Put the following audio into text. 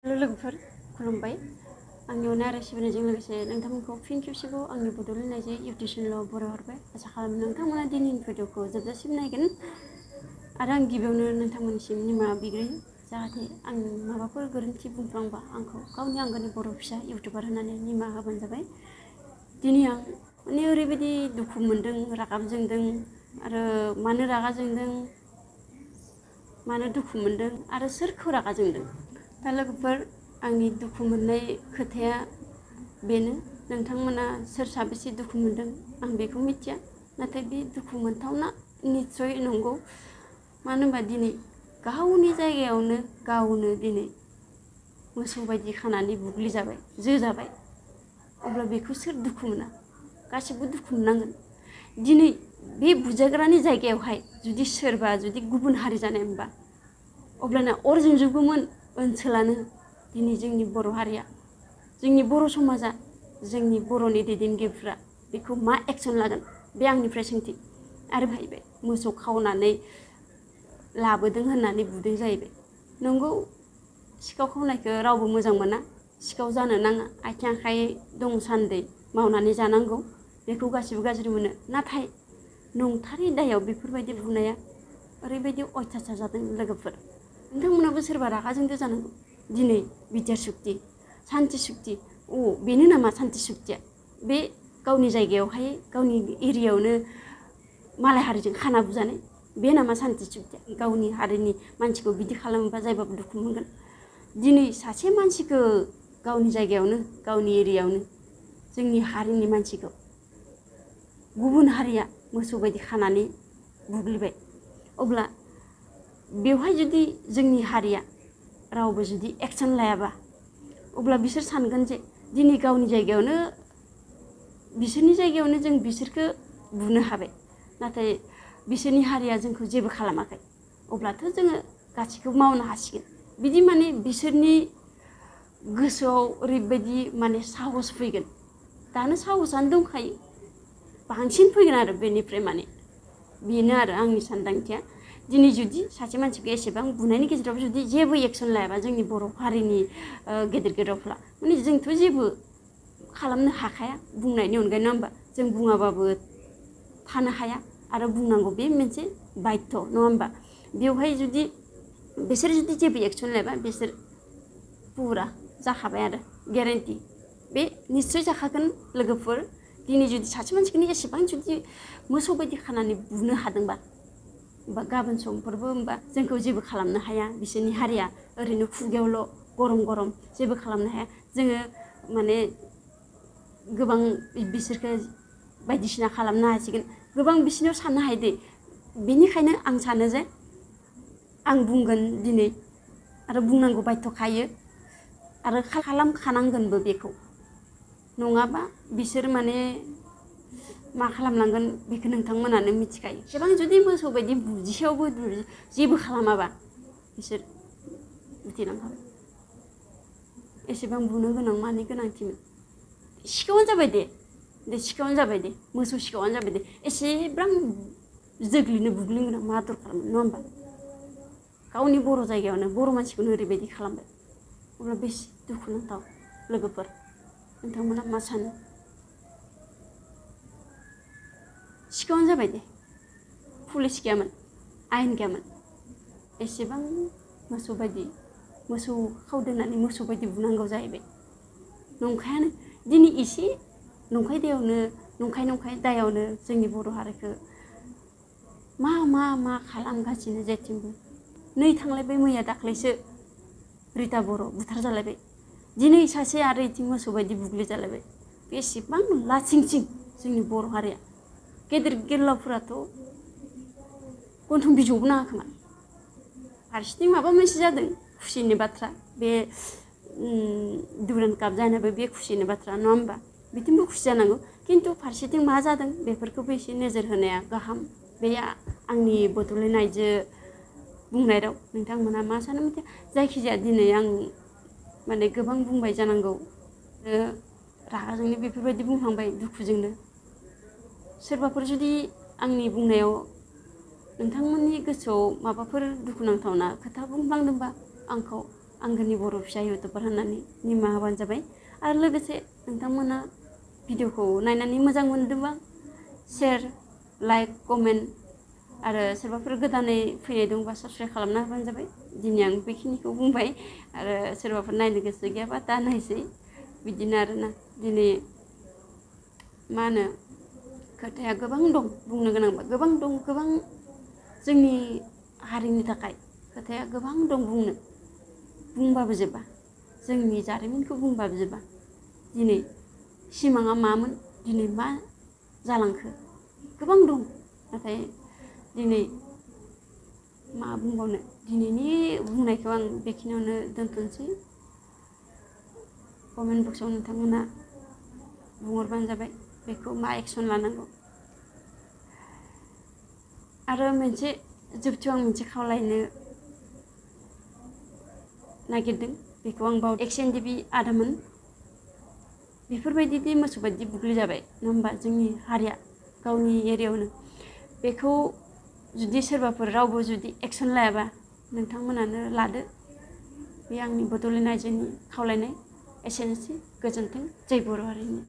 लोगोफोर खुलुमबाय आंनि अननाय आरो सिबिनायजों लोगोसे नोंथांमोनखौ फिन खेबसेबाव आंनि बड'लेण्ड आइजो इउटुब चेनेलाव बरायहरबाय आसा खालामो नोंथांमोना दिनैनि भिडिअखौ जोबजासिम नायगोन आरो आं गिबियावनो नोंथांमोननिसिम निमाहा बिग्रोयो जाहाथे आं माबाफोर गोरोन्थि बुंफ्लांबा आंखौ गावनि आंगोनि बर' फिसा इउटुबार होननानै निमाहा होबानो जाबाय। दिनै आं माने ओरैबायदि दुखु मोनदों, रागा जोंदों आरो मानो रागा जोंदों, मानो दुखु मोनदों आरो सोरखौ रागा जोंदों। दा लोगोफोर आंनि दुखु मोननाय खोथाया बेनो, नोंथांमोना सोर साबेसे दुखु मोनदों आं बेखौ मिथिया, नाथाय बे दुखु मोनथावना निस्सय नंगौ। मानो होनबा दिनै गावनि जायगायावनो गावनो दिनै मोसौ बायदि खानानै बुग्लिजाबाय, जोजाबाय, अब्ला बेखौ सोर दुखु मोना? गासिबो दुखु मोननांगोन। दिनै बे बुजाग्रानि जायगायावहाय जुदि गुबुन हारि जानायमोनबा अब्लाना अर जोंजोबगौमोन ओनसोलानो। दिनै जोंनि बर' हारिया, जोंनि बर' समाजा, जोंनि बर'नि दैदेनगिरिफ्रा बेखौ मा एक्सन लागोन बे आंनिफ्राय सोंथि। आरो भाइबाय मोसौ खावनानै लाबोदों होननानै बुदों जाहैबाय। नंगौ, सिखाव खावनायखौ रावबो मोजां मोना, सिखाव जानो नाङा, आथिं आखाइ दं सान्दै मावनानै जानांगौ, बेखौ गासिबो गाज्रि मोनो। नाथाय नंथारै दायाव बेफोरबायदि बुनाया ओरैबायदि अयथासार जादों लोगोफोर। नोंथांमोनाबो सोरबा रागा जोंदो जानांगौ। दिनै बिटिआर सुक्ति, सान्ति सुक्ति, बेनो नामा सान्ति सुक्तिया? बे गावनि जायगायावहाय गावनि एरियायावनो मालाय हारिजों खाना बुजानाय, बे नामा सान्ति सुक्तिया? गावनि हारिनि मानसिखौ बिदि खालामोबा जायबाबो दुखु मोनगोन। दिनै सासे मानसिखौ गावनि जायगायावनो गावनि एरियायावनो जोंनि हारिनि मानसिखौ गुबुन हारिया मोसौ बायदि खानानै बुग्लिबाय, अब्ला बेवहाय जुदि जोंनि हारिया रावबो जुदि एक्सन लायाबा अब्ला बिसोर सानगोन जे दिनै गावनि जायगायावनो बिसोरनि जायगायावनो जों बिसोरखौ बुनो हाबाय, नाथाय बिसोरनि हारिया जोंखौ जेबो खालामाखै, अब्लाथ' जोङो गासैखौबो मावनो हासिगोन। बिदि माने बिसोरनि गोसोआव ओरैबायदि माने साहस फैगोन, दानो साहसआनो दंखायो, बांसिन फैगोन आरो बेनिफ्राय माने बेनो आरो आंनि सानदांथिया। दिनै जुदि सासे मानसिखौ एसेबां बुनायनि गेजेराव जुदि जेबो एक्सन लायाबा जोंनि बर' हारिनि गेदेर गोलावफ्रा माने जोंथ' जेबो खालामनो हाखाया बुंनायनि अनगायै, नङा होमबा? जों बुङाबाबो थानो हाया आरो बुंनांगौ, बे मोनसे बायध', नङा होमबा? बेवहाय जुदि बिसोर जुदि जेबो एक्सन लायाबा बिसोर पुरा जाखाबाय आरो गेरेन्टि, बे निस्सय जाखागोन लोगोफोर। दिनै जुदि सासे मानसिखौनो एसेबां जुदि मोसौ बायदि खानानै बुनो हादोंबा होमबा गाबोन समफोरबो होमबा जोंखौ जेबो खालामनो हाया। बिसोरनि हारिया ओरैनो खुगायावल' गरम गरम जेबो खालामनो हाया। जोङो माने गोबां बिसोरखौ बायदिसिना खालामनो हासिगोन, गोबां बिसोरनियाव साननो हायो दे। बेनिखायनो आं सानो जे आं बुंगोन दिनै आरो बुंनांगौ बायध'खायो आरो खालामखानांगोनबो बेखौ, नङाबा बिसोर माने मा खालामलांगोन बेखौ नोंथांमोनानो मिथिखायो। एसेबां जुदि मोसौ बायदि बुजिसेयावबो जेबो खालामाबा बिसोर बुथिलांखाबाय। एसेबां बुनो गोनां मानि गोनांथिमोन? सिखावानो जाबाय दे, सिखावानो जाबाय दे, मोसौ सिखावानो जाबाय दे, एसेबां जोग्लिनो बुग्लिनो गोनां मा दरखारमोन, नङा होमबा? गावनि बर' जायगायावनो बर' मानसिखौनो ओरैबायदि खालामबाय, अब्ला बेसे दुखुनांथाव लोगोफोर। नोंथांमोना मा सानो? सिखावानो जाबाय दे, पुलिस गैयामोन, आयेन गैयामोन, एसेबां मोसौ खावदो होननानै मोसौ बायदि बुनांगौ जाहैबाय। नंखायानो, दिनै एसे नंखाय दायावनो जोंनि बर' हारिखौ मा खालामगासिनो जेथिंबो। नै थांलायबाय मैया दाख्लैसो रिता बर' बुथार जालायबाय, दिनै सासे आरो इथिं मोसौ बायदि बुग्लि जालायबाय। बेसेबां लासिंसिं जोंनि बर' हारिया। गेदेर गोलावफोराथ' गन्थं बिजौबो नाङा खोमा। फारसेथिं माबा मोनसे जादों खुसिनि बाथ्रा, बे डुरान्ड काप जानायाबो बे खुसिनि बाथ्रा, नङा होमबा? बिथिंबो खुसि जानांगौ, खिन्थु फारसेथिं मा जादों बेफोरखौबो एसे नोजोर होनाया गाहाम। बे आंनि बड'लेण्ड आइजो बुंनाय राव। नोंथांमोना मा सानो मिथिया। जायखिजाया दिनै आं माने गोबां बुंबाय जानांगौ, रागाजोंनो बेफोरबायदि बुंफ्लांबाय, दुखुजोंनो। सोरबाफोर जुदि आंनि बुंनायाव नोंथांमोननि गोसोआव माबाफोर दुखुनांथावना खोथा बुंफ्लांदोंबा आंखौ आंगोनि बर' फिसा इउटुबार होननानै निमाहा होबानो जाबाय। आरो लोगोसे नोंथांमोना भिडिअखौ नायनानै मोजां मोनदोंबा शेयार लाइक कमेन्ट आरो सोरबाफोर गोदानै फैनाय दंबा साबस्क्राइब खालामना होबानो जाबाय। दिनै आं बेखिनिखौ बुंबाय आरो सोरबाफोर नायनो गोसो गैयाबा दा नायसै बिदिनो आरोना। दिनै मा होनो खोथाया गोबां दं बुंनो गोनांबा गोबां दं, गोबां जोंनि हारिनि थाखाय खोथाया गोबां दं बुंबाबो जोबा, जोंनि जारिमिनखौ बुंबाबो जोबा। दिनै सिमाङा मामोन दिनै मा जालांखो गोबां दं, नाथाय दिनै मा बुंबावनो, दिनैनि बुंनायखौ आं बेखिनियावनो दोनथ'नोसै। कमेन्ट बक्सआव नोंथांमोना बुंहरबानो जाबाय बेखौ मा एक्सन लानांगौ। आरो मोनसे जोबथियाव आं मोनसे खावलायनो नागिरदों, बेखौ आं बाव XNDB आदामोन बेफोरबायदि मोसौ बायदि बुग्लिजाबाय नङा होमबा जोंनि हारिया गावनि एरियायावनो। बेखौ जुदि सोरबाफोर रावबो जुदि एक्सन लायाबा नोंथांमोनानो लादो। बे आंनि बड'लेण्ड आइजोनि खावलायनाय। एसेनोसै, गोजोन्थों, जय बर' हारिनि।